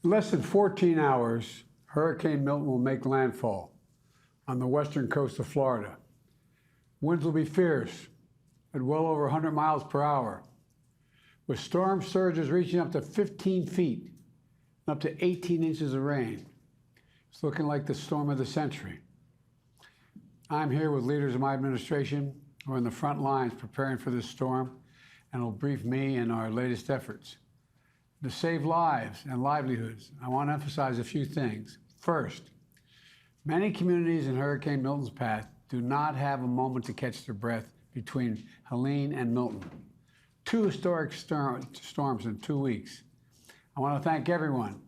In less than 14 hours, Hurricane Milton will make landfall on the western coast of Florida. Winds will be fierce at well over 100 miles per hour, with storm surges reaching up to 15 feet and up to 18 inches of rain. It's looking like the storm of the century. I'm here with leaders of my administration who are in the front lines preparing for this storm and will brief me and our latest efforts. To save lives and livelihoods, I want to emphasize a few things. First, many communities in Hurricane Milton's path do not have a moment to catch their breath between Helene and Milton. Two historic storms in 2 weeks. I want to thank everyone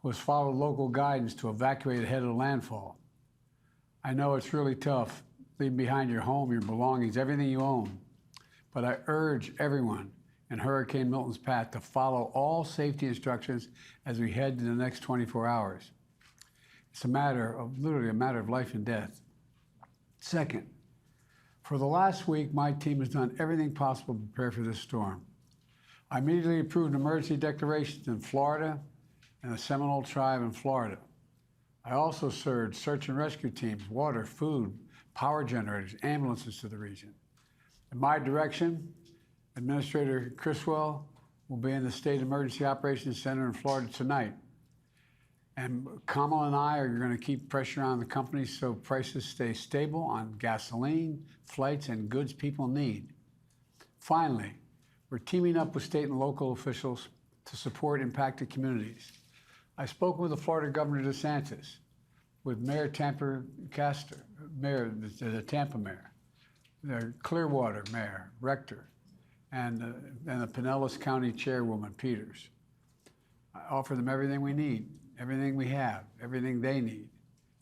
who has followed local guidance to evacuate ahead of landfall. I know it's really tough leaving behind your home, your belongings, everything you own. But I urge everyone in Hurricane Milton's path to follow all safety instructions as we head to the next 24 hours. It's literally a matter of life and death. Second, for the last week, my team has done everything possible to prepare for this storm. I immediately approved emergency declarations in Florida and the Seminole Tribe in Florida. I also surged search and rescue teams, water, food, power generators, ambulances to the region. In my direction, Administrator Criswell will be in the State Emergency Operations Center in Florida tonight. And Kamala and I are going to keep pressure on the companies so prices stay stable on gasoline, flights, and goods people need. Finally, we're teaming up with state and local officials to support impacted communities. I spoke with the Florida Governor DeSantis, with Mayor Tampa Castor, the Tampa Mayor, the Clearwater Mayor, Rector, and the Pinellas County Chairwoman, Peters. I offer them everything we need, everything we have, everything they need.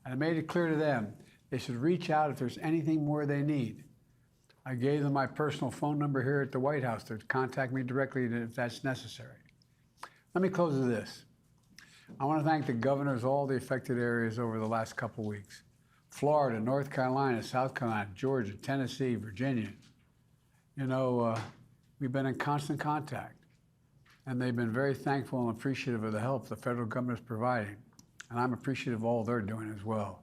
And I made it clear to them they should reach out if there's anything more they need. I gave them my personal phone number here at the White House to contact me directly if that's necessary. Let me close with this. I want to thank the governors of all the affected areas over the last couple weeks. Florida, North Carolina, South Carolina, Georgia, Tennessee, Virginia. We've been in constant contact, and they've been very thankful and appreciative of the help the federal government is providing. And I'm appreciative of all they're doing as well.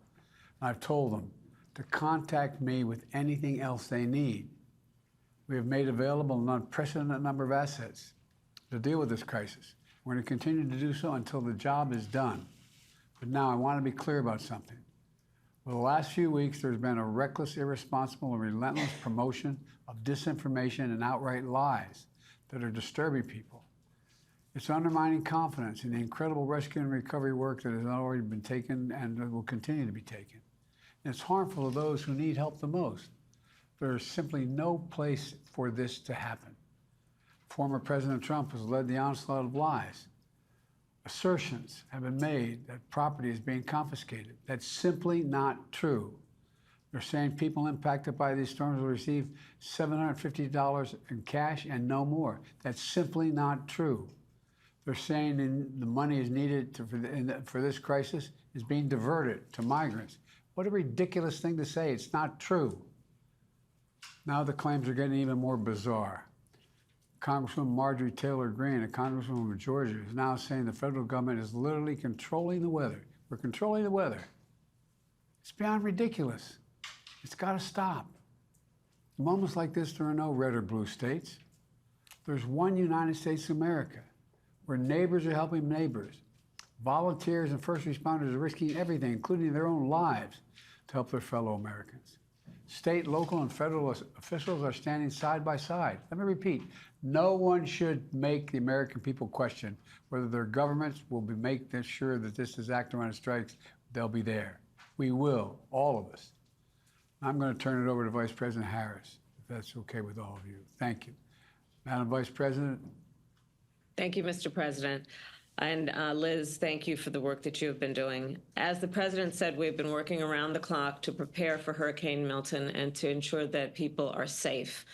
And I've told them to contact me with anything else they need. We have made available an unprecedented number of assets to deal with this crisis. We're going to continue to do so until the job is done. But now I want to be clear about something. Over the last few weeks, there's been a reckless, irresponsible, and relentless promotion of disinformation and outright lies that are disturbing people. It's undermining confidence in the incredible rescue and recovery work that has already been taken and will continue to be taken. And it's harmful to those who need help the most. There is simply no place for this to happen. Former President Trump has led the onslaught of lies. Assertions have been made that property is being confiscated. That's simply not true. They're saying people impacted by these storms will receive $750 in cash and no more. That's simply not true. They're saying the money is needed for this crisis is being diverted to migrants. What a ridiculous thing to say. It's not true. Now the claims are getting even more bizarre. Congresswoman Marjorie Taylor Greene, a congresswoman from Georgia, is now saying the federal government is literally controlling the weather. We're controlling the weather. It's beyond ridiculous. It's got to stop. In moments like this, there are no red or blue states. There's one United States of America, where neighbors are helping neighbors. Volunteers and first responders are risking everything, including their own lives, to help their fellow Americans. State, local, and federal officials are standing side by side. Let me repeat, no one should make the American people question whether their governments will make sure that this is acting when it strikes. They'll be there. We will, all of us. I'm going to turn it over to Vice President Harris, if that's okay with all of you. Thank you. Madam Vice President. Thank you, Mr. President. And Liz, thank you for the work that you have been doing. As the President said, we've been working around the clock to prepare for Hurricane Milton and to ensure that people are safe,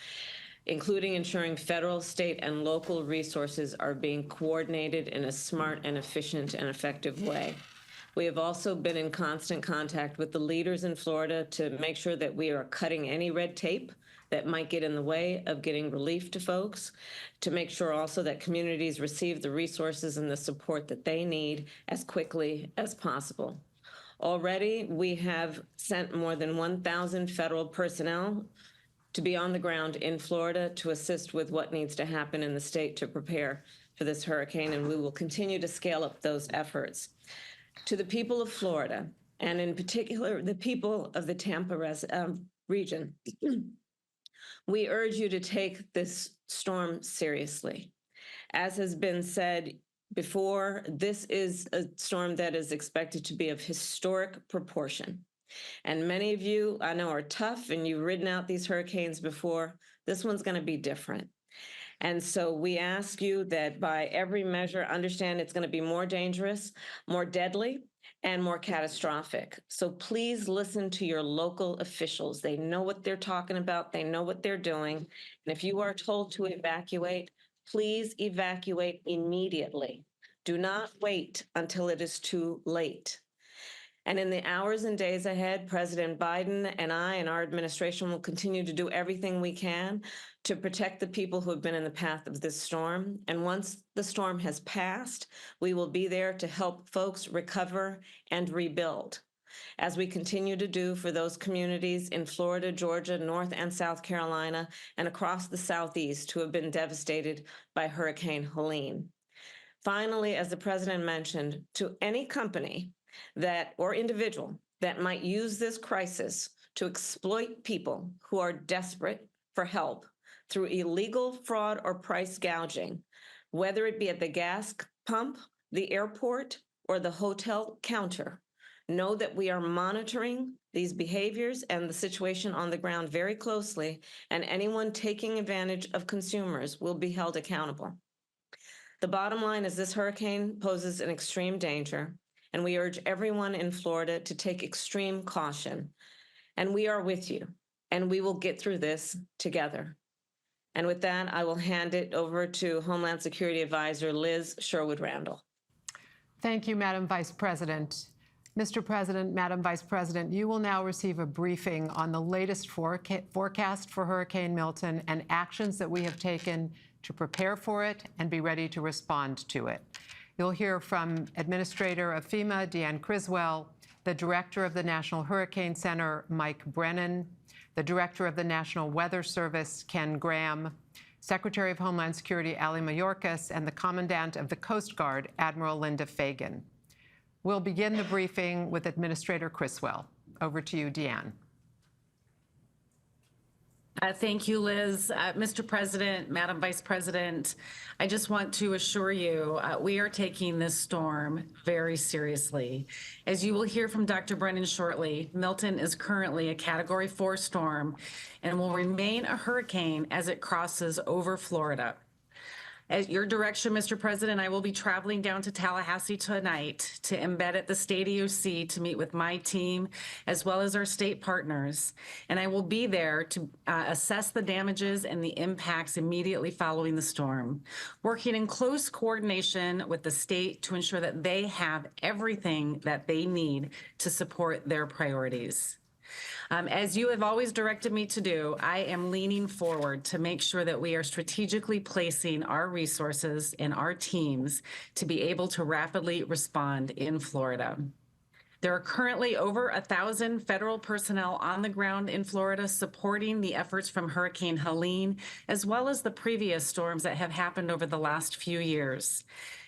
including ensuring federal, state, and local resources are being coordinated in a smart and efficient and effective way. We have also been in constant contact with the leaders in Florida to make sure that we are cutting any red tape that might get in the way of getting relief to folks, to make sure also that communities receive the resources and the support that they need as quickly as possible. Already, we have sent more than 1,000 federal personnel to be on the ground in Florida to assist with what needs to happen in the state to prepare for this hurricane, and we will continue to scale up those efforts. To the people of Florida, and in particular, the people of the Tampa region, we urge you to take this storm seriously. As has been said before, this is a storm that is expected to be of historic proportion. And many of you, I know, are tough and you've ridden out these hurricanes before. This one's going to be different. And so we ask you that by every measure, understand it's going to be more dangerous, more deadly, and more catastrophic. So please listen to your local officials. They know what they're talking about. They know what they're doing. And if you are told to evacuate, please evacuate immediately. Do not wait until it is too late. And in the hours and days ahead, President Biden and I and our administration will continue to do everything we can to protect the people who have been in the path of this storm. And once the storm has passed, we will be there to help folks recover and rebuild, as we continue to do for those communities in Florida, Georgia, North and South Carolina, and across the Southeast who have been devastated by Hurricane Helene. Finally, as the president mentioned, to any company that or individual that might use this crisis to exploit people who are desperate for help through illegal fraud or price gouging, whether it be at the gas pump, the airport, or the hotel counter, know that we are monitoring these behaviors and the situation on the ground very closely, and anyone taking advantage of consumers will be held accountable. The bottom line is this hurricane poses an extreme danger, and we urge everyone in Florida to take extreme caution. And we are with you, and we will get through this together. And with that, I will hand it over to Homeland Security Advisor Liz Sherwood-Randall. Thank you, Madam Vice President. Mr. President, Madam Vice President, you will now receive a briefing on the latest forecast for Hurricane Milton and actions that we have taken to prepare for it and be ready to respond to it. You'll hear from Administrator of FEMA, Deanne Criswell, the Director of the National Hurricane Center, Mike Brennan, the Director of the National Weather Service, Ken Graham, Secretary of Homeland Security, Ali Mayorkas, and the Commandant of the Coast Guard, Admiral Linda Fagan. We'll begin the briefing with Administrator Criswell. Over to you, Deanne. Thank you, Liz. Mr. President, Madam Vice President, I just want to assure you we are taking this storm very seriously. As you will hear from Dr. Brennan shortly, Milton is currently a Category 4 storm and will remain a hurricane as it crosses over Florida. At your direction, Mr. President, I will be traveling down to Tallahassee tonight to embed at the State EOC to meet with my team as well as our state partners. And I will be there to assess the damages and the impacts immediately following the storm, working in close coordination with the state to ensure that they have everything that they need to support their priorities. As you have always directed me to do, I am leaning forward to make sure that we are strategically placing our resources and our teams to be able to rapidly respond in Florida. There are currently over 1,000 federal personnel on the ground in Florida supporting the efforts from Hurricane Helene, as well as the previous storms that have happened over the last few years.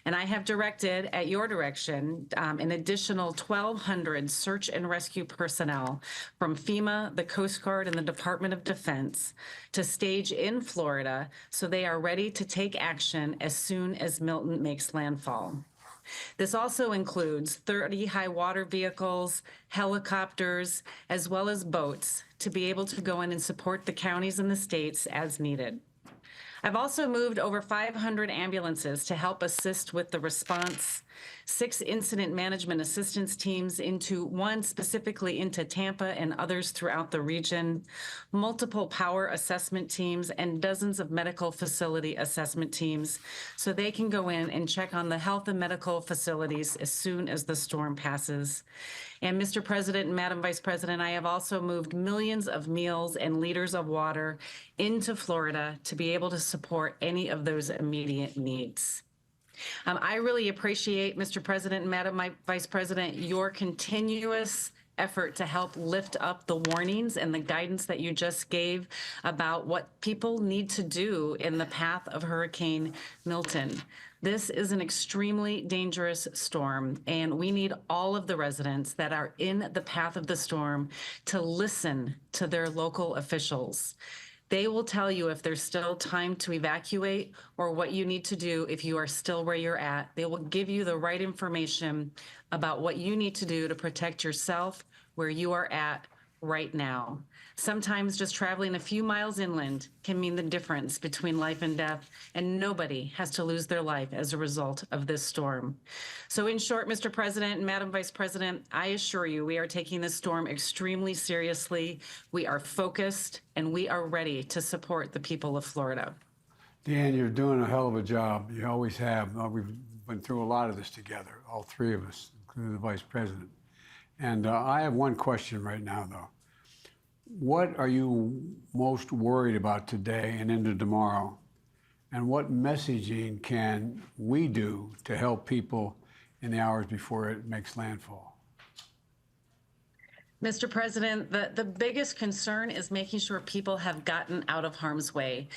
And I have directed, at your direction, an additional 1,200 search and rescue personnel from FEMA, the Coast Guard, and the Department of Defense to stage in Florida so they are ready to take action as soon as Milton makes landfall. This also includes 30 high water vehicles, helicopters, as well as boats to be able to go in and support the counties and the states as needed. I've also moved over 500 ambulances to help assist with the response, 6 incident management assistance teams, one specifically into Tampa and others throughout the region, multiple power assessment teams, and dozens of medical facility assessment teams so they can go in and check on the health and medical facilities as soon as the storm passes. And Mr. President and Madam Vice President, I have also moved millions of meals and liters of water into Florida to be able to support any of those immediate needs. I really appreciate, Mr. President and Madam Vice President, your continuous effort to help lift up the warnings and the guidance that you just gave about what people need to do in the path of Hurricane Milton. This is an extremely dangerous storm, and we need all of the residents that are in the path of the storm to listen to their local officials. They will tell you if there's still time to evacuate or what you need to do if you are still where you're at. They will give you the right information about what you need to do to protect yourself where you are at right now. Sometimes just traveling a few miles inland can mean the difference between life and death, and nobody has to lose their life as a result of this storm. So in short, Mr. President and Madam Vice President, I assure you we are taking this storm extremely seriously. We are focused, and we are ready to support the people of Florida. Dan, you're doing a hell of a job. You always have. We've been through a lot of this together, all three of us, including the Vice President. And I have one question right now, though. What are you most worried about today and into tomorrow? And what messaging can we do to help people in the hours before it makes landfall? Mr. President, the biggest concern is making sure people have gotten out of harm's way.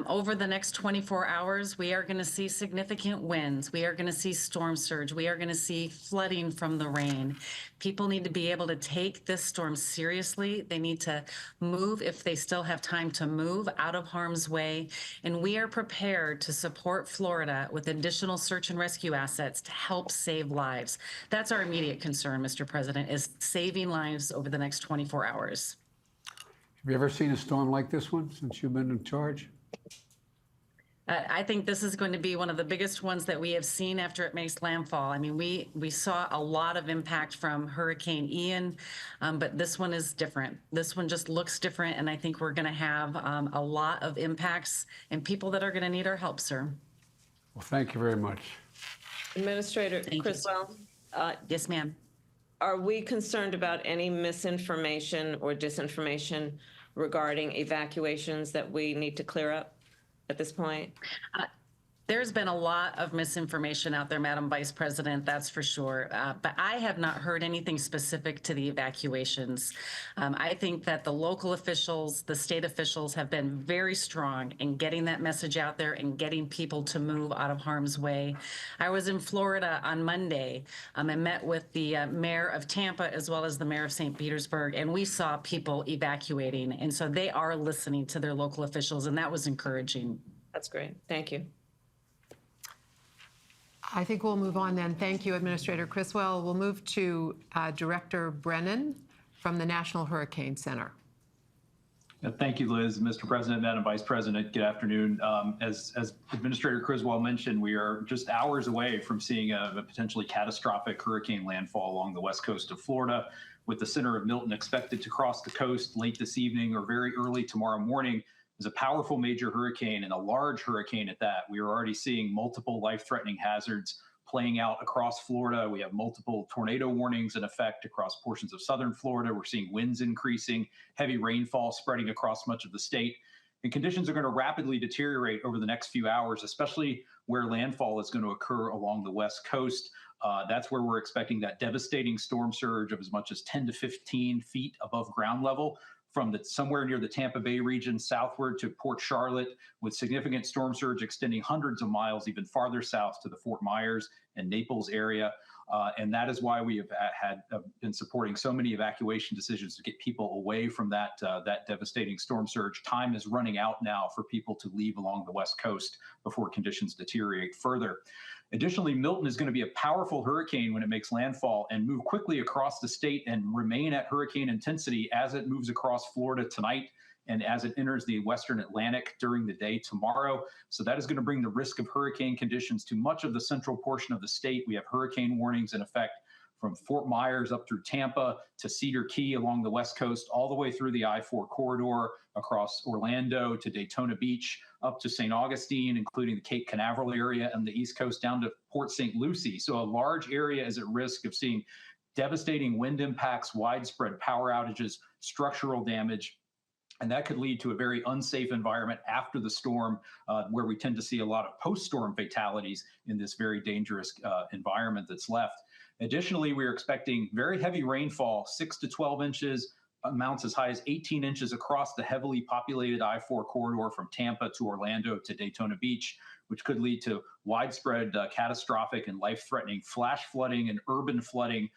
Over the next 24 hours, we are going to see significant winds. We are going to see storm surge. We are going to see flooding from the rain. People need to be able to take this storm seriously. They need to move, if they still have time to move, out of harm's way. And we are prepared to support Florida with additional search and rescue assets to help save lives. That's our immediate concern, Mr. President, is saving lives over the next 24 hours. Have you ever seen a storm like this one since you've been in charge? I think this is going to be one of the biggest ones that we have seen after it makes landfall. I mean, we saw a lot of impact from Hurricane Ian, but this one is different. This one just looks different, and I think we're going to have a lot of impacts and people that are going to need our help, sir. Well, thank you very much. Administrator Criswell, Yes, ma'am. are we concerned about any misinformation or disinformation regarding evacuations that we need to clear up at this point? There's been a lot of misinformation out there, Madam Vice President, that's for sure. But I have not heard anything specific to the evacuations. I think that the local officials, the state officials have been very strong in getting that message out there and getting people to move out of harm's way. I was in Florida on Monday. I met with the mayor of Tampa as well as the mayor of St. Petersburg, and we saw people evacuating. And so they are listening to their local officials, and that was encouraging. That's great. Thank you. I think we'll move on then. Thank you, Administrator Criswell. We'll move to Director Brennan from the National Hurricane Center. Thank you, Liz. Mr. President, Madam Vice President, good afternoon. As Administrator Criswell mentioned, we are just hours away from seeing a potentially catastrophic hurricane landfall along the west coast of Florida, with the center of Milton expected to cross the coast late this evening or very early tomorrow morning. Is a powerful major hurricane and a large hurricane at that. We are already seeing multiple life-threatening hazards playing out across Florida. We have multiple tornado warnings in effect across portions of southern Florida. We're seeing winds increasing, heavy rainfall spreading across much of the state. And conditions are going to rapidly deteriorate over the next few hours, especially where landfall is going to occur along the west coast. That's where we're expecting that devastating storm surge of as much as 10 to 15 feet above ground level, from somewhere near the Tampa Bay region southward to Port Charlotte, with significant storm surge extending hundreds of miles even farther south to the Fort Myers and Naples area. And that is why we have been supporting so many evacuation decisions to get people away from that devastating storm surge. Time is running out now for people to leave along the west coast before conditions deteriorate further. Additionally, Milton is going to be a powerful hurricane when it makes landfall and move quickly across the state and remain at hurricane intensity as it moves across Florida tonight and as it enters the Western Atlantic during the day tomorrow. So that is going to bring the risk of hurricane conditions to much of the central portion of the state. We have hurricane warnings in effect from Fort Myers up through Tampa to Cedar Key along the West Coast, all the way through the I-4 corridor across Orlando to Daytona Beach, up to St. Augustine, including the Cape Canaveral area and the East Coast down to Port St. Lucie. So a large area is at risk of seeing devastating wind impacts, widespread power outages, structural damage. And that could lead to a very unsafe environment after the storm, where we tend to see a lot of post-storm fatalities in this very dangerous environment that's left. Additionally, we are expecting very heavy rainfall, 6 to 12 inches, amounts as high as 18 inches across the heavily populated I-4 corridor from Tampa to Orlando to Daytona Beach, which could lead to widespread catastrophic and life-threatening flash flooding and urban flooding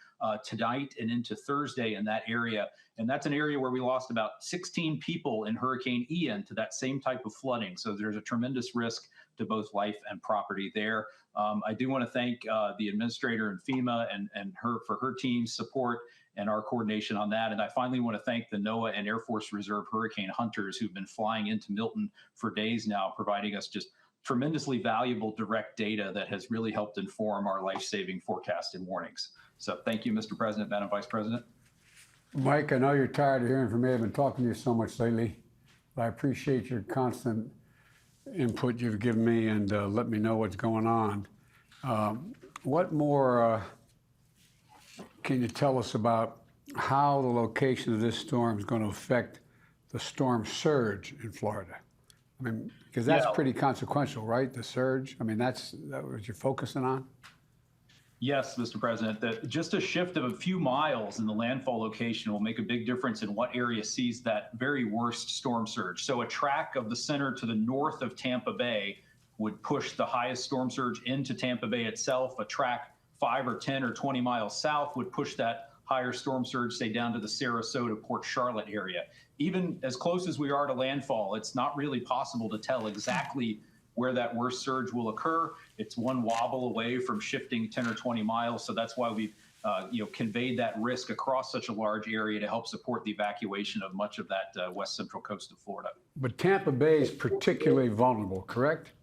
tonight and into Thursday in that area. And that's an area where we lost about 16 people in Hurricane Ian to that same type of flooding. So there's a tremendous risk to both life and property there. I do want to thank the administrator and FEMA and her for her team's support and our coordination on that. And I finally want to thank the NOAA and Air Force Reserve hurricane hunters who've been flying into Milton for days now, providing us just tremendously valuable direct data that has really helped inform our life-saving forecast and warnings. So thank you, Mr. President, Madam Vice President. Mike, I know you're tired of hearing from me. I've been talking to you so much lately, but I appreciate your constant input you've given me and let me know what's going on. What more can you tell us about how the location of this storm is going to affect the storm surge in Florida? I mean, because that's pretty consequential, right? The surge. I mean, that's what you're focusing on. Yes, Mr. President, just a shift of a few miles in the landfall location will make a big difference in what area sees that very worst storm surge. So a track of the center to the north of Tampa Bay would push the highest storm surge into Tampa Bay itself. A track 5 or 10 or 20 miles south would push that higher storm surge, say, down to the Sarasota, Port Charlotte area. Even as close as we are to landfall, it's not really possible to tell exactly where that worst surge will occur. It's one wobble away from shifting 10 or 20 miles. So that's why we've conveyed that risk across such a large area to help support the evacuation of much of that west central coast of Florida. But Tampa Bay is particularly vulnerable, correct?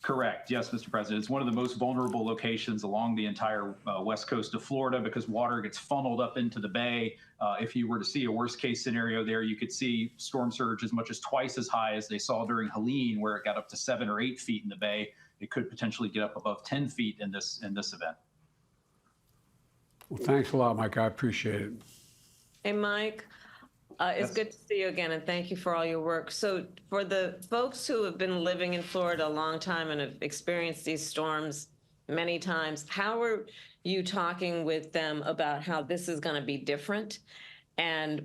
Correct. Yes, Mr. President. It's one of the most vulnerable locations along the entire west coast of Florida because water gets funneled up into the bay. If you were to see a worst case scenario there, you could see storm surge as much as twice as high as they saw during Helene, where it got up to 7 or 8 feet in the bay. It could potentially get up above 10 feet in this event. Well, thanks a lot, Mike. I appreciate it. Hey, Mike, it's good to see you again, and thank you for all your work. So for the folks who have been living in Florida a long time and have experienced these storms many times, how are you talking with them about how this is going to be different? And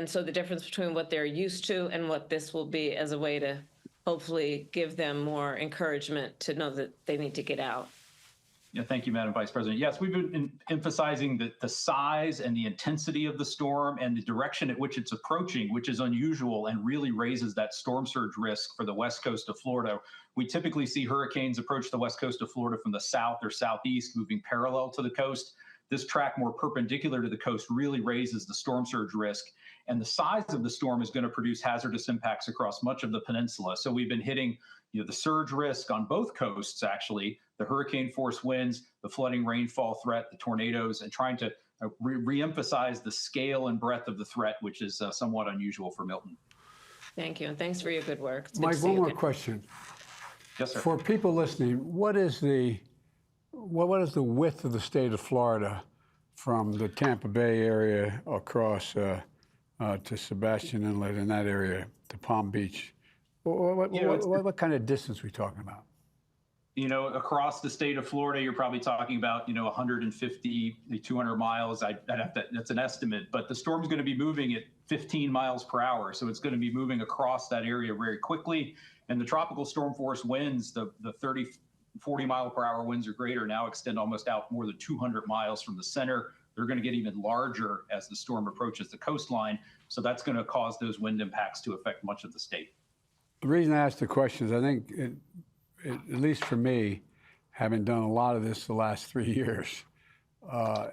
so the difference between what they're used to and what this will be as a way to hopefully give them more encouragement to know that they need to get out. Yeah, thank you, Madam Vice President. Yes, we've been emphasizing the size and the intensity of the storm and the direction at which it's approaching, which is unusual and really raises that storm surge risk for the west coast of Florida. We typically see hurricanes approach the west coast of Florida from the south or southeast, moving parallel to the coast. This track more perpendicular to the coast really raises the storm surge risk. And the size of the storm is going to produce hazardous impacts across much of the peninsula. So we've been hitting the surge risk on both coasts, actually, the hurricane force winds, the flooding rainfall threat, the tornadoes, and trying to re-emphasize the scale and breadth of the threat, which is somewhat unusual for Milton. Thank you, and thanks for your good work. Mike, one more question. Yes, sir. For people listening, what is the width of the state of Florida from the Tampa Bay area across to Sebastian Inlet in that area to Palm Beach? What kind of distance are we talking about? Across the state of Florida, you're probably talking about, 150, 200 miles. That's an estimate, but the storm's going to be moving at 15 miles per hour. So it's going to be moving across that area very quickly. And the tropical storm force winds, the 30, 40 mile per hour winds or greater now extend almost out more than 200 miles from the center. They're going to get even larger as the storm approaches the coastline. So that's going to cause those wind impacts to affect much of the state. The reason I asked the question is I think at least for me, having done a lot of this the last 3 years,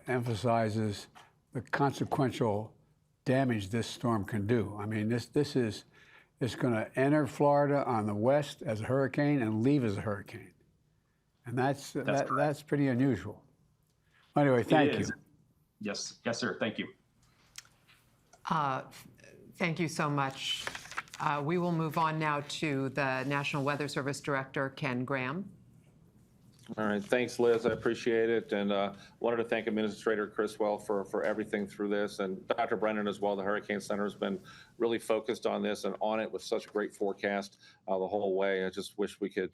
emphasizes the consequential damage this storm can do. I mean, it's going to enter Florida on the west as a hurricane and leave as a hurricane. And that's pretty unusual. Anyway, thank you. Yes, sir. Thank you. Thank you so much. We will move on now to the National Weather Service Director, Ken Graham. All right, thanks, Liz. I appreciate it, and wanted to thank Administrator Criswell for everything through this, and Dr. Brennan as well. The Hurricane Center has been really focused on this and on it with such a great forecast the whole way. I just wish we could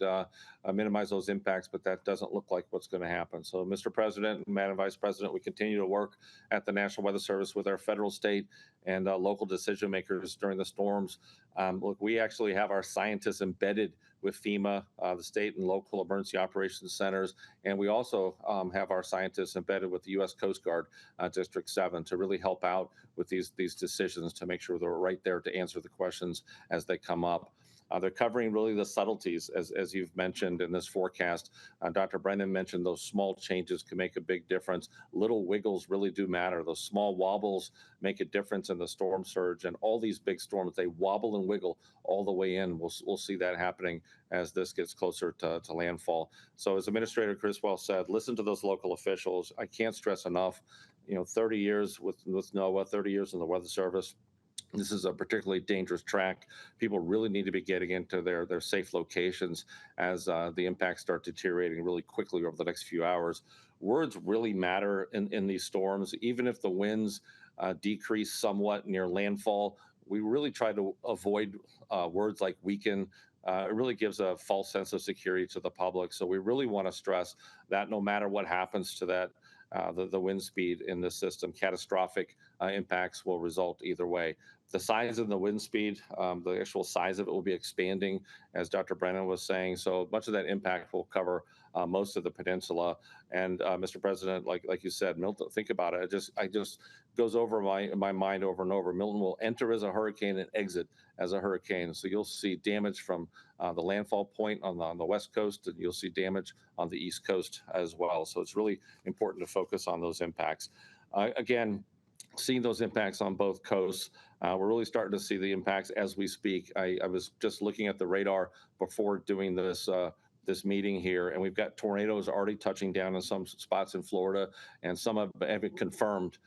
minimize those impacts, but that doesn't look like what's going to happen. So, Mr. President and Madam Vice President, we continue to work at the National Weather Service with our federal, state, and local decision makers during the storms. Look, we actually have our scientists embedded with FEMA, the state and local emergency operations centers, and we also have our scientists embedded with the U.S. Coast Guard District 7 to really help out with these decisions to make sure they're right there to answer the questions as they come up. They're covering really the subtleties, as you've mentioned in this forecast. Dr. Brennan mentioned those small changes can make a big difference. Little wiggles really do matter. Those small wobbles make a difference in the storm surge. And all these big storms, they wobble and wiggle all the way in. We'll see that happening as this gets closer to landfall. So as Administrator Criswell said, listen to those local officials. I can't stress enough, 30 years with NOAA, 30 years in the Weather Service. This is a particularly dangerous track. People really need to be getting into their safe locations as the impacts start deteriorating really quickly over the next few hours. Words really matter in these storms. Even if the winds decrease somewhat near landfall, we really try to avoid words like weaken. It really gives a false sense of security to the public. So we really want to stress that no matter what happens to that, the wind speed in this system, catastrophic impacts will result either way. The size of the wind speed, the actual size of it will be expanding, as Dr. Brennan was saying. So much of that impact will cover most of the peninsula. And Mr. President, like you said, Milton, think about it. It just goes over my mind over and over. Milton will enter as a hurricane and exit as a hurricane. So you'll see damage from the landfall point on the west coast, and you'll see damage on the east coast as well. So it's really important to focus on those impacts. Again, seeing those impacts on both coasts. We're really starting to see the impacts as we speak. I was just looking at the radar before doing this meeting here, and we've got tornadoes already touching down in some spots in Florida, and some have been confirmed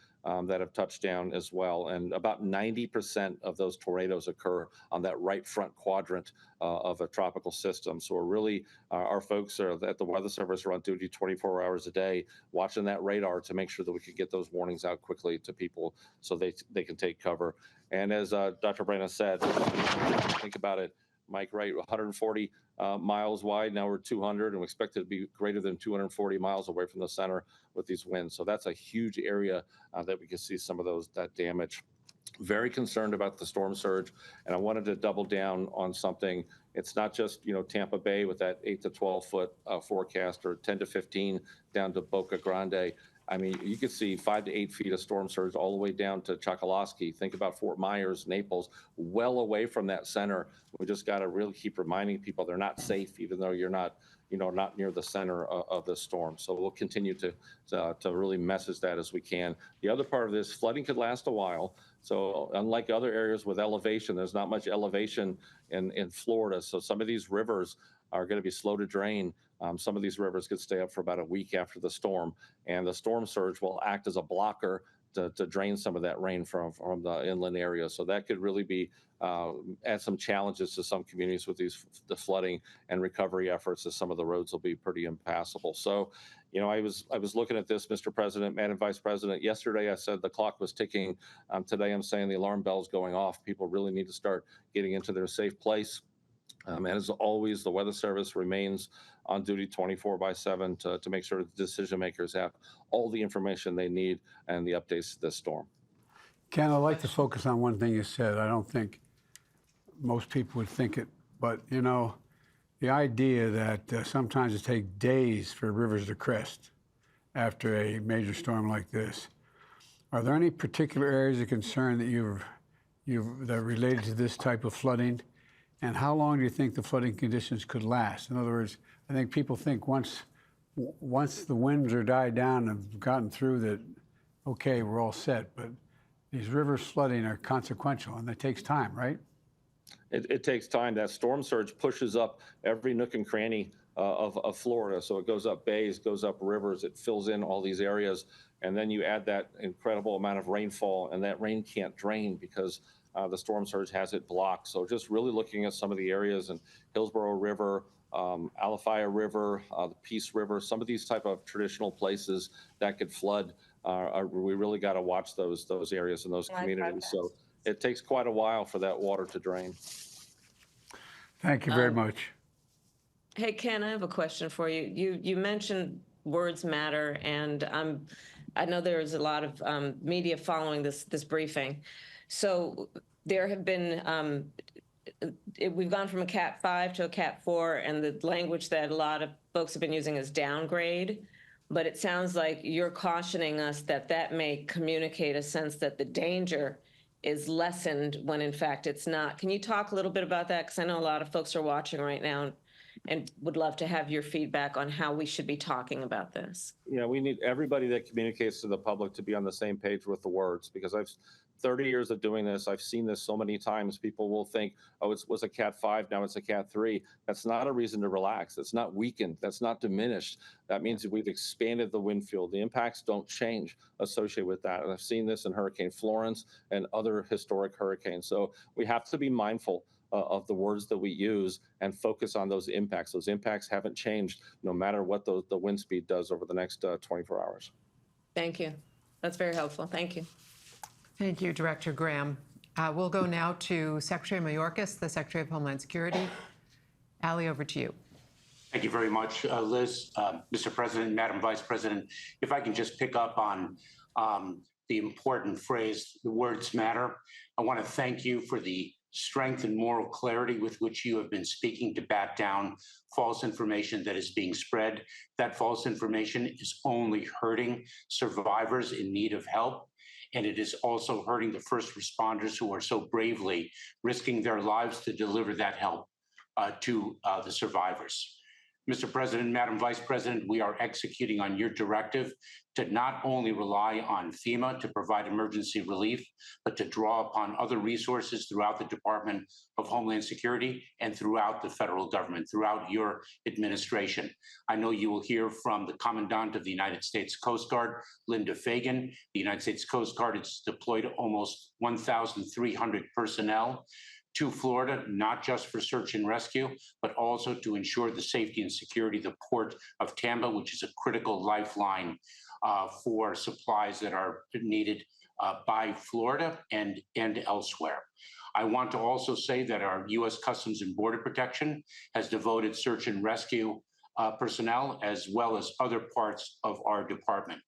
that have touched down as well. And about 90% of those tornadoes occur on that right front quadrant of a tropical system. So we're really, our folks are at the Weather Service are on duty 24 hours a day, watching that radar to make sure that we can get those warnings out quickly to people so they can take cover. And as Dr. Brennan said, think about it, Mike, right, 140 miles wide. Now we're 200, and we expect it to be greater than 240 miles away from the center with these winds. So that's a huge area that we can see some of that damage. Very concerned about the storm surge, and I wanted to double down on something. It's not just Tampa Bay with that 8 to 12 foot forecast, or 10 to 15 down to Boca Grande. I mean, you could see 5 to 8 feet of storm surge all the way down to Chokoloskee. Think about Fort Myers, Naples, well away from that center. We just got to really keep reminding people they're not safe, even though you're not near the center of the storm. So we'll continue to really message that as we can. The other part of this, flooding could last a while. So unlike other areas with elevation, there's not much elevation in Florida. So some of these rivers are going to be slow to drain. Some of these rivers could stay up for about a week after the storm, and the storm surge will act as a blocker to drain some of that rain from the inland area. So that could really be add some challenges to some communities with the flooding and recovery efforts, as some of the roads will be pretty impassable. So, I was looking at this, Mr. President, Madam Vice President. Yesterday I said the clock was ticking. Today I'm saying the alarm bell's going off. People really need to start getting into their safe place. And as always, the Weather Service remains on duty 24/7 to make sure the decision makers have all the information they need and the updates to this storm. Ken, I'd like to focus on one thing you said. I don't think most people would think it, but the idea that sometimes it takes days for rivers to crest after a major storm like this. Are there any particular areas of concern that that are related to this type of flooding? And how long do you think the flooding conditions could last? In other words, I think people think once the winds are died down and have gotten through that, okay, we're all set. But these river flooding are consequential, and it takes time, right? It takes time. That storm surge pushes up every nook and cranny of Florida. So it goes up bays, goes up rivers, it fills in all these areas. And then you add that incredible amount of rainfall, and that rain can't drain because the storm surge has it blocked. So just really looking at some of the areas in Hillsborough River, Alafaya River, the Peace River, some of these type of traditional places that could flood, we really got to watch those areas and those communities. So it takes quite a while for that water to drain. Thank you very much. Hey, Ken, I have a question for you. You mentioned words matter, and I know there's a lot of media following this briefing. So there have been, we've gone from a Cat 5 to a Cat 4, and the language that a lot of folks have been using is downgrade. But it sounds like you're cautioning us that that may communicate a sense that the danger is lessened when in fact it's not. Can you talk a little bit about that? Because I know a lot of folks are watching right now and would love to have your feedback on how we should be talking about this. Yeah, we need everybody that communicates to the public to be on the same page with the words, because I've 30 years of doing this. I've seen this so many times. People will think, oh, it was a Cat 5, now it's a Cat 3. That's not a reason to relax. That's not weakened. That's not diminished. That means that we've expanded the wind field. The impacts don't change associated with that. And I've seen this in Hurricane Florence and other historic hurricanes. So we have to be mindful of the words that we use and focus on those impacts. Those impacts haven't changed no matter what the wind speed does over the next 24 hours. Thank you. That's very helpful. Thank you. Thank you, Director Graham. We'll go now to Secretary Mayorkas, the Secretary of Homeland Security. Ali, over to you. Thank you very much, Liz. Mr. President, Madam Vice President, if I can just pick up on the important phrase, the words matter. I want to thank you for the strength and moral clarity with which you have been speaking to bat down false information that is being spread. That false information is only hurting survivors in need of help. And it is also hurting the first responders who are so bravely risking their lives to deliver that help to the survivors. Mr. President, Madam Vice President, we are executing on your directive to not only rely on FEMA to provide emergency relief, but to draw upon other resources throughout the Department of Homeland Security and throughout the federal government, throughout your administration. I know you will hear from the Commandant of the United States Coast Guard, Linda Fagan. The United States Coast Guard has deployed almost 1,300 personnel to Florida, not just for search and rescue, but also to ensure the safety and security of the port of Tampa, which is a critical lifeline for supplies that are needed by Florida and elsewhere. I want to also say that our U.S. Customs and Border Protection has devoted search and rescue personnel as well as other parts of our department.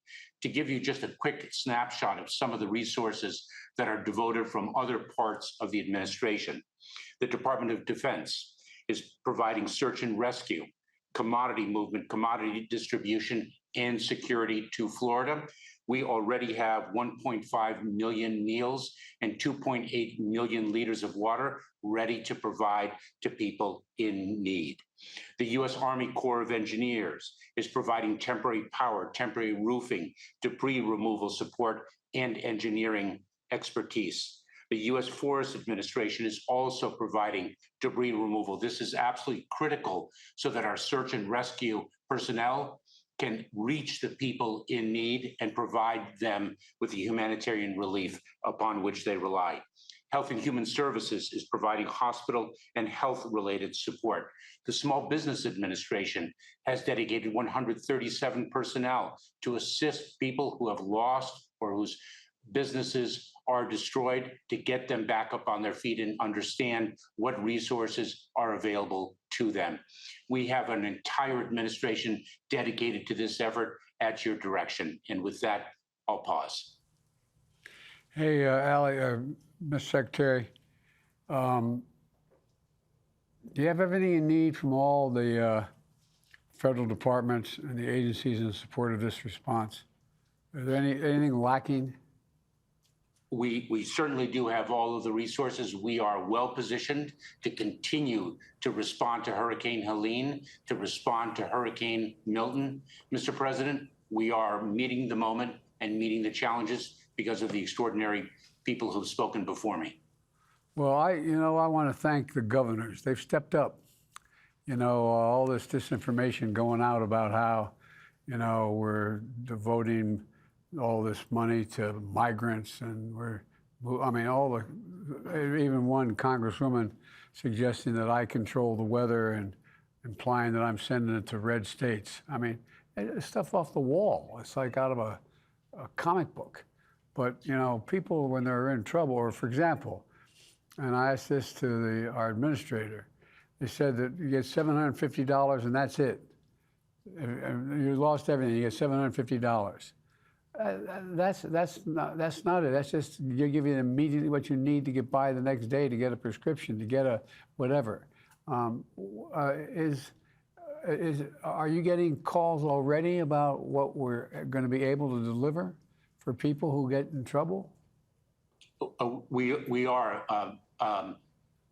To give you just a quick snapshot of some of the resources that are devoted from other parts of the administration, the Department of Defense is providing search and rescue, commodity movement, commodity distribution, and security to Florida. We already have 1.5 million meals and 2.8 million liters of water ready to provide to people in need. The U.S. Army Corps of Engineers is providing temporary power, temporary roofing, debris removal support, and engineering expertise. The U.S. Forest Administration is also providing debris removal. This is absolutely critical so that our search and rescue personnel can reach the people in need and provide them with the humanitarian relief upon which they rely. Health and Human Services is providing hospital and health-related support. The Small Business Administration has dedicated 137 personnel to assist people who have lost or whose businesses are destroyed, to get them back up on their feet and understand what resources are available to them. We have an entire administration dedicated to this effort at your direction. And with that, I'll pause. Hey, Ali, Mr. Secretary, do you have everything you need from all the federal departments and the agencies in support of this response? Is there anything lacking? We certainly do have all of the resources. We are well positioned to continue to respond to Hurricane Helene, to respond to Hurricane Milton. Mr. President, we are meeting the moment and meeting the challenges because of the extraordinary people who've spoken before me. Well, I want to thank the governors. They've stepped up. All this disinformation going out about how, we're devoting all this money to migrants, and even one congresswoman suggesting that I control the weather and implying that I'm sending it to red states. It's stuff off the wall. It's like out of a comic book. But, people, when they're in trouble, or for example, and I asked this to our administrator, they said that you get $750 and that's it. You lost everything, you get $750. That's not it. That's just you give you immediately what you need to get by the next day, to get a prescription, to get a whatever. Are you getting calls already about what we're going to be able to deliver for people who get in trouble? We are,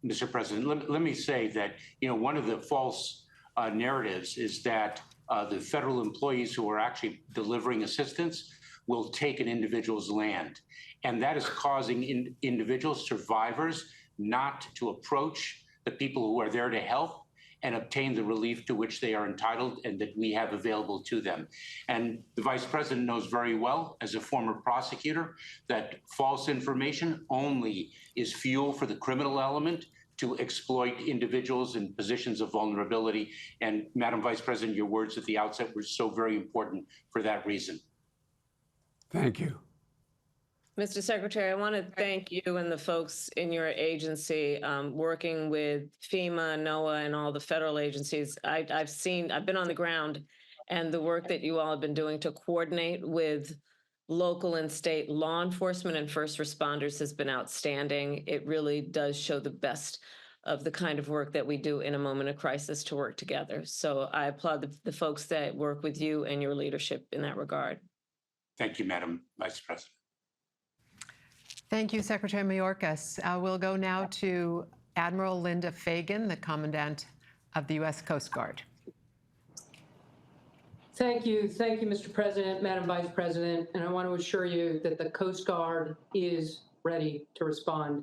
Mr. President. Let me say that one of the false narratives is that the federal employees who are actually delivering assistance will take an individual's land, and that is causing individual survivors not to approach the people who are there to help and obtain the relief to which they are entitled and that we have available to them. And the Vice President knows very well, as a former prosecutor, that false information only is fuel for the criminal element to exploit individuals in positions of vulnerability. And Madam Vice President, your words at the outset were so very important for that reason. Thank you. Mr. Secretary, I want to thank you and the folks in your agency working with FEMA, NOAA, and all the federal agencies. I've been on the ground, and the work that you all have been doing to coordinate with local and state law enforcement and first responders has been outstanding. It really does show the best of the kind of work that we do in a moment of crisis to work together. So I applaud the folks that work with you and your leadership in that regard. Thank you, Madam Vice President. Thank you, Secretary Mayorkas. We'll go now to Admiral Linda Fagan, the Commandant of the U.S. Coast Guard. Thank you, Mr. President, Madam Vice President, and I want to assure you that the Coast Guard is ready to respond.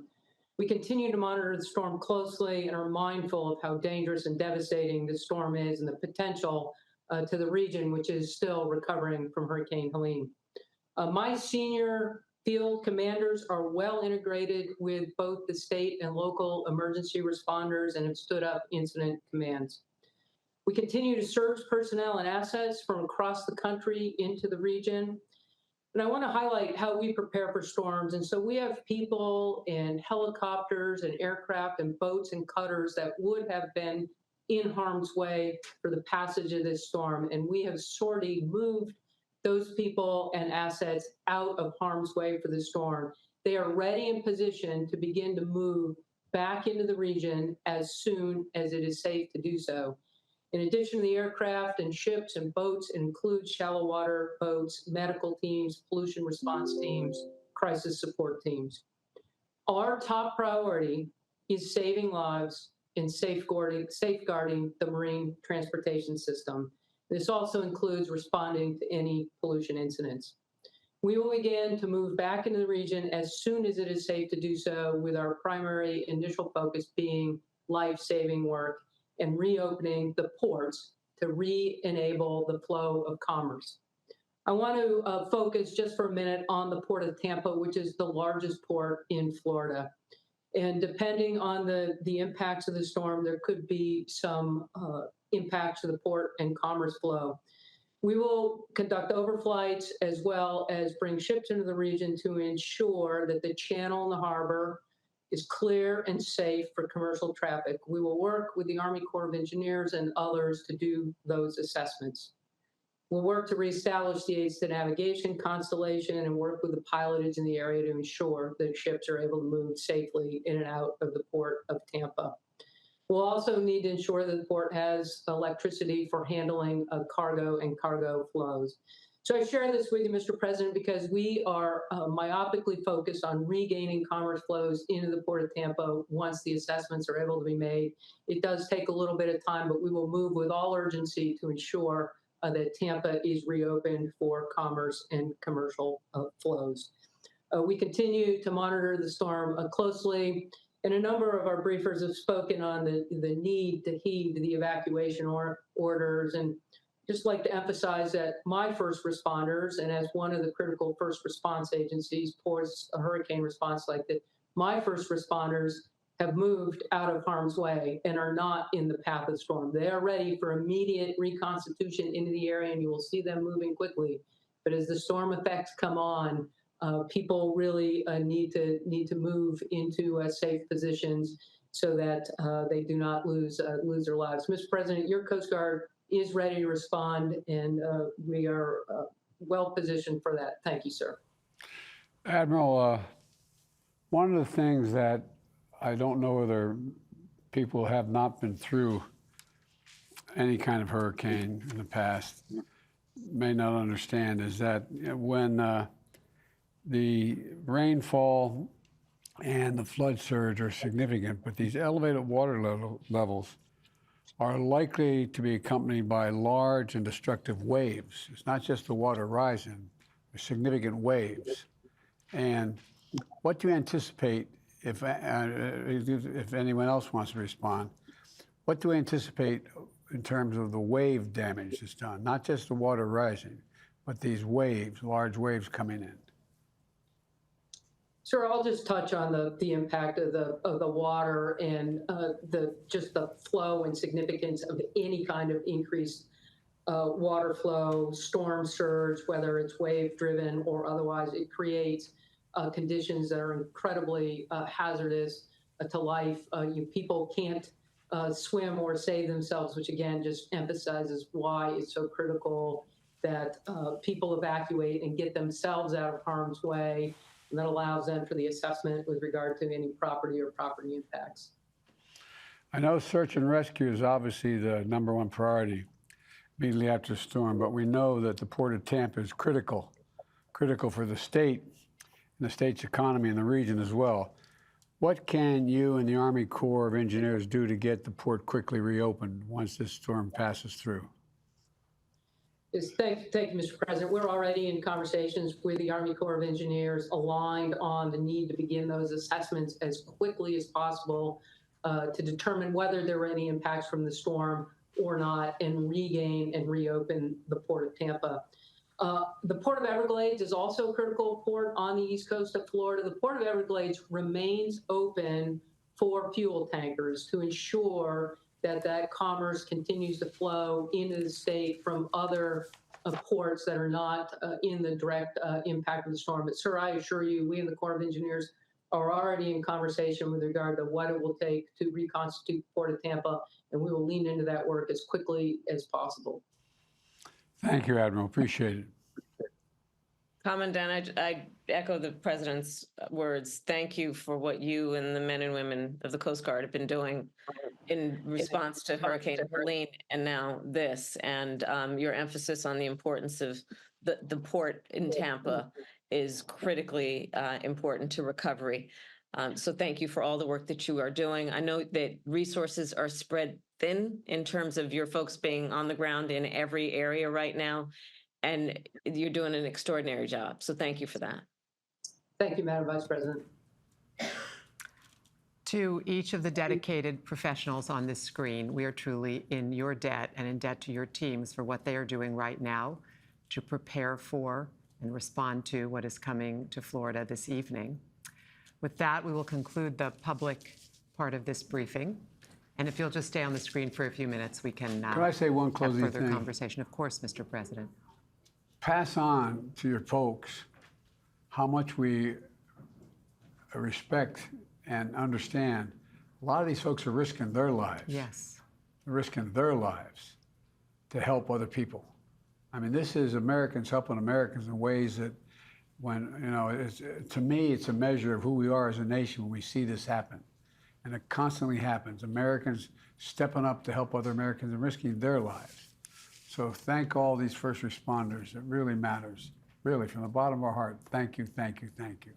We continue to monitor the storm closely and are mindful of how dangerous and devastating the storm is and the potential to the region, which is still recovering from Hurricane Helene. My senior field commanders are well integrated with both the state and local emergency responders and have stood up incident commands. We continue to surge personnel and assets from across the country into the region. And I want to highlight how we prepare for storms. And so we have people and helicopters and aircraft and boats and cutters that would have been in harm's way for the passage of this storm. And we have sorely moved those people and assets out of harm's way for the storm. They are ready and positioned to begin to move back into the region as soon as it is safe to do so. In addition to the aircraft and ships and boats, it includes shallow water boats, medical teams, pollution response teams, crisis support teams. Our top priority is saving lives and safeguarding the marine transportation system. This also includes responding to any pollution incidents. We will begin to move back into the region as soon as it is safe to do so, with our primary initial focus being life-saving work and reopening the ports to re-enable the flow of commerce. I want to focus just for a minute on the Port of Tampa, which is the largest port in Florida. And depending on the impacts of the storm, there could be some impacts to the port and commerce flow. We will conduct overflights as well as bring ships into the region to ensure that the channel and the harbor is clear and safe for commercial traffic. We will work with the Army Corps of Engineers and others to do those assessments. We'll work to reestablish the aids to navigation constellation and work with the pilotage in the area to ensure that ships are able to move safely in and out of the Port of Tampa. We'll also need to ensure that the port has electricity for handling cargo and cargo flows. So I share this with you, Mr. President, because we are myopically focused on regaining commerce flows into the Port of Tampa once the assessments are able to be made. It does take a little bit of time, but we will move with all urgency to ensure that Tampa is reopened for commerce and commercial flows. We continue to monitor the storm closely, and a number of our briefers have spoken on the need to heed the evacuation orders. And just like to emphasize that my first responders, and as one of the critical first response agencies pours a hurricane response like that, my first responders have moved out of harm's way and are not in the path of the storm. They are ready for immediate reconstitution into the area, and you will see them moving quickly. But as the storm effects come on, people really need to move into safe positions so that they do not lose their lives. Mr. President, your Coast Guard is ready to respond, and we are well positioned for that. Thank you, sir. Admiral, one of the things that I don't know whether people have not been through any kind of hurricane in the past may not understand is that when the rainfall and the flood surge are significant, but these elevated water levels are likely to be accompanied by large and destructive waves. It's not just the water rising, there's significant waves. And what do you anticipate, if anyone else wants to respond, what do we anticipate in terms of the wave damage that's done? Not just the water rising, but these waves, large waves coming in. Sir, I'll just touch on the impact of the water and just the flow and significance of any kind of increased water flow, storm surge, whether it's wave driven or otherwise. It creates conditions that are incredibly hazardous to life. People can't swim or save themselves, which again just emphasizes why it's so critical that people evacuate and get themselves out of harm's way. And that allows then for the assessment with regard to any property or property impacts. I know search and rescue is obviously the #1 priority immediately after the storm, but we know that the Port of Tampa is critical for the state and the state's economy and the region as well. What can you and the Army Corps of Engineers do to get the port quickly reopened once this storm passes through? Yes, thank you, Mr. President. We're already in conversations with the Army Corps of Engineers aligned on the need to begin those assessments as quickly as possible to determine whether there were any impacts from the storm or not and regain and reopen the Port of Tampa. The Port of Everglades is also a critical port on the east coast of Florida. The Port of Everglades remains open for fuel tankers to ensure that commerce continues to flow into the state from other ports that are not in the direct impact of the storm. But sir, I assure you, we in the Corps of Engineers are already in conversation with regard to what it will take to reconstitute the Port of Tampa, and we will lean into that work as quickly as possible. Thank you, Admiral. Appreciate it. Commandant, I echo the President's words. Thank you for what you and the men and women of the Coast Guard have been doing in response to Hurricane Helene and now this. And your emphasis on the importance of the port in Tampa is critically important to recovery. So thank you for all the work that you are doing. I know that resources are spread thin in terms of your folks being on the ground in every area right now. And you're doing an extraordinary job. So thank you for that. Thank you, Madam Vice President. To each of the dedicated professionals on this screen, we are truly in your debt and in debt to your teams for what they are doing right now to prepare for and respond to what is coming to Florida this evening. With that, we will conclude the public part of this briefing. And if you'll just stay on the screen for a few minutes, we can I say one closing have further thing? conversation. Of course, Mr. President. Pass on to your folks how much we respect and understand. A lot of these folks are risking their lives. Yes. They're risking their lives to help other people. I mean, this is Americans helping Americans in ways that when, you know, to me, it's a measure of who we are as a nation when we see this happen. And it constantly happens. Americans stepping up to help other Americans and risking their lives. So thank all these first responders. It really matters. Really, from the bottom of our heart, thank you, thank you, thank you.